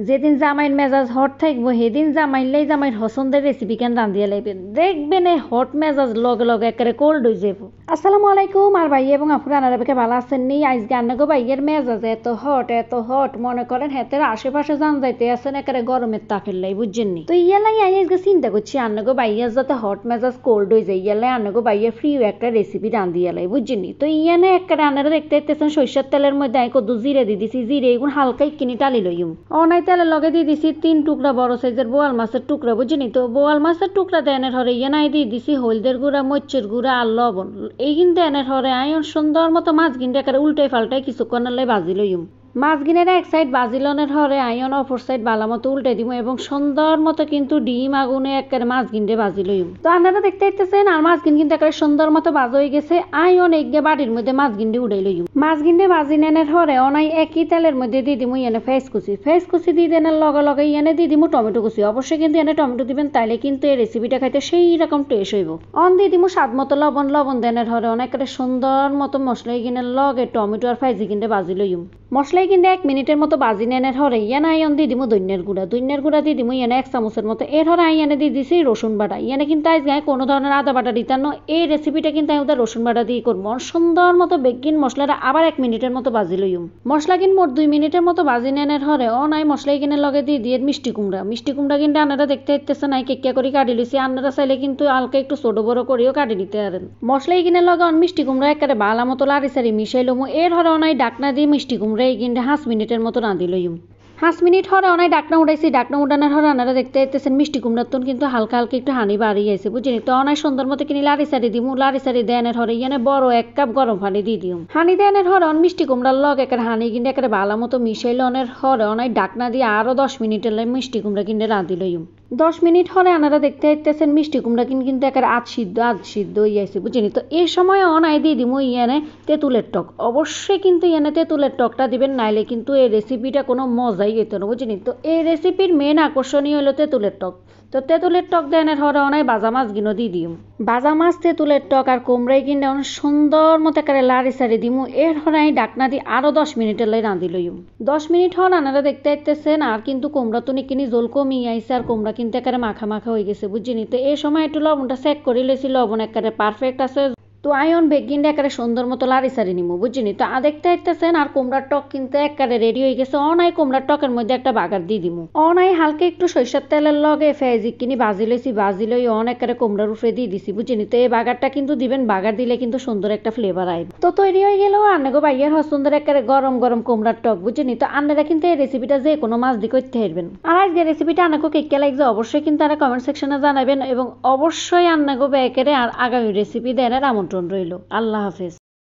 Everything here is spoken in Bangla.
যেদিন জামাইয়ের মেজাজ হট থাকবো সেদিন জামাইলেই জামাইয়ের পছন্দের রেসিপি কেন রাঁধিয়ে লাইবেন, দেখবেন এই হট মেজাজ লগে লগে একেবারে কোল্ড হয়ে যাব। আসসালামু আলাইকুম। আর ভাই এবং আপুরা আনারাবেকে ভালো আছেন নি? আজকে আন্নাগো ভাইয়ের মেজাজ এত হট মনে করেন হেতের আশেপাশে যান যাইতে আছেন একেবারে গরমের তাপের লাই, বুঝছেন নি? তো ইয়ালাই আজকে চিন্তা করছি আন্নাগো ভাইয়ার যাতে হট মেজাজ কোল্ড হয়ে যায়, ইয়ালাই আন্নাগো ভাইয়ের ফ্রি একটা রেসিপি রাঁধিয়ে লাই, বুঝছেন নি? তো ইয়ানে একেবারে আনারা দেখতে দেখতেছেন সরিষার তেলের মধ্যে আমি কত জিরে দিয়ে দিছি, জিরে এগুলো হালকা কিনি টালি লইম। অনাই তেলের লগে দিয়ে দিছি 3 টুকরা বড় সাইজের বোয়াল মাছের টুকরা, বুঝছেন? তো বোয়াল মাছের টুকরা দেনের হরে ইয়ানাই দিয়ে দিছি হলদের গুঁড়া, মরিচের গুঁড়া আর লবণ। এই কিন্তু এনের হরে আয়ন সুন্দর মতো মাছ গিনটা একেবারে উল্টাই পাল্টাই কিছুক্ষণ ভাজি লইম। মাছ গিনের এক সাইড বাজিলনের হরে আয়ন অপর সাইড বালা মতো উল্টে দিব এবং সুন্দর মতো কিন্তু ডিম আগুনে একেবারে মাছ গিনতে বাজি লইম। তো আপনারা দেখতে পাইতেছেন আর মাছ গিন কিন্তু একেবারে সুন্দর মতো বাজ হয়ে গেছে। আয়ন এগিয়ে বাড়ির মধ্যে মাছ গিনতে উড়াই লইম। মাছ গিনতে বাজি নেনের হরে অনাই একই তেলের মধ্যে দিয়ে দিব এনে ফেস কুচি দিয়ে দেনের লগে লগে এনে দিয়ে দিব টমেটো কুচি। অবশ্যই কিন্তু এনে টমেটো দিবেন, তাইলে কিন্তু এই রেসিপিটা খাইতে সেই রকম টেস্ট হইব। অন দিয়ে দিব স্বাদ মতো লবণ দেনের হরে অনেক সুন্দর মতো মশলাই গিনের লগে টমেটো আর ফাইজি কিনতে বাজি লইম। মশলাই কিন্তু 1 মিনিটের মতো বাজি নেনের হরে ইয়ান আইন দিয়ে দিব দইনের গুঁড়া দিয়ে দিব ইয়ানে 1 চামচের মতো। এর হরে আইনে দিয়ে দিছি রসুন বাটা। ইয়ানে কিন্তু আজ গায়ে কোনো ধরনের আদা বাটা দিতাম না, এই রেসিপিটা কিন্তু আমি ওদের রসুন বাটা দিয়ে করবো। সুন্দর মতো বেগিন মশলাটা আবার 1 মিনিটের মতো বাজি লইম। মশলা কিন মোট 2 মিনিটের মতো বাজি নেনের হরে নাই মশলাই কিনের লগে দিয়ে মিষ্টি কুমড়া কিন্তু আপনারা দেখতে ইচ্ছেছে নাই কেকিয়া করে কাটি লইছি। আপনারা চাইলে কিন্তু হালকা একটু ছোট বড় করেও কাটি নিতে পারেন। মশলাই কিনের লগে মিষ্টি কুমড়া একেবারে বালা মতো লাড়ি সারি মিশাই লমু। এর হরে নাই ডাকনা দিয়ে মিষ্টি কুমড়া এই কিন্তু 5 মিনিটের মতো রাঁধি লইম। 5 মিনিট হরে অনেক ডাকনা উঠাইছি। ডাকনা উঠানোর হরে আপনারা দেখতে পাইতেছেন মিষ্টি কুমড়ার তো কিন্তু হালকা একটু হানি বাড়ি গেছে, বুঝছেন? তো অনেক সুন্দর মতো কিনি লাড়ি সারি দিব। লাড়ি সারি দেনের হরে ইয়ানে বড় 1 কাপ গরম পানি দিয়ে দিম। হানি দেনের হরে মিষ্টি কুমড়ার লগ একের হানি কিন্তু একেবারে ভালো মতো মিশাইলে অনেক হরে অনেক ডাকনা দিয়ে আরো 10 মিনিটের লাই মিষ্টি কুমড়া কিনে রাঁধি লইম। 10 মিনিট হরে আপনারা দেখতে পাইতেছেন মিষ্টি কুমড়া কিন্তু একেবারে আধ সিদ্ধ হয়ে আছে, বুঝছেন? তো এই সময় অনাই দিয়ে দিব ইয়ানে তেঁতুলের টক। অবশ্যই কিন্তু ইয়ানে তেঁতুলের টকটা দিবেন, নাইলে কিন্তু এই রেসিপিটা কোনো মজাই হইতো না, বুঝছেন? তো এই রেসিপির মেন আকর্ষণীয় হলো তেঁতুলের টক। তো তেঁতুলের টক দেনের হরে অনাই বাজা মাছ গিনো দিয়ে দিম। বাজা মাছ তেঁতুলের টক আর কুমড়াই কিনে অনেক সুন্দর মতো একেবারে লাড়ি সারি দিমু। এর হরে আমি ডাকনা দিয়ে আরো 10 মিনিটের লাই রাঁধি লইম। 10 মিনিট হন আপনারা দেখতে পাইতেছেন আর কিন্তু কুমড়া তো নিকিনি জল কমিয়ে আইসে আর কুমড়া কিন্তু একেবারে মাখা হয়ে গেছে, বুঝছেন? তো এই সময় একটু লবণটা চেক করে লইছি, লবণ একেবারে পারফেক্ট আছে। তো আয়ন বেগিনটা একেবারে সুন্দর মতো লাড়ি সারি নিমু, বুঝছেন? তো দেখতে পাইতেছেন আর কুমড়ার টক কিন্তু একেবারে রেডি হয়ে গেছে। অনাই কুমড়ার টকের মধ্যে একটা বাগার দিয়ে দিমু। অনাই হালকা একটু সরিষার তেলের লগে ফেজি কিনি বাজি লই একেবারে কুমড়ার উপরে দিয়ে দিছি, বুঝছেন? তো এই বাগারটা কিন্তু দিবেন, বাগার দিলে কিন্তু সুন্দর একটা ফ্লেভার আইব। তো তৈরি হয়ে গেল আন্নাগো ভাইয়ের সুন্দর একেবারে গরম কুমড়ার টক, বুঝছেন? তো আপনারা কিন্তু এই রেসিপিটা যে কোনো মাছ দিয়ে করতে পারবেন। আর আজকে রেসিপিটা আন্নাগো কেকে লাগছে অবশ্যই কিন্তু তারা কমেন্ট সেকশনে জানাবেন এবং অবশ্যই আন্নাগো ব্যাকেরে আর আগামী রেসিপি দেওয়ার আমন্ত্রণ রইল। আল্লাহ হাফেজ।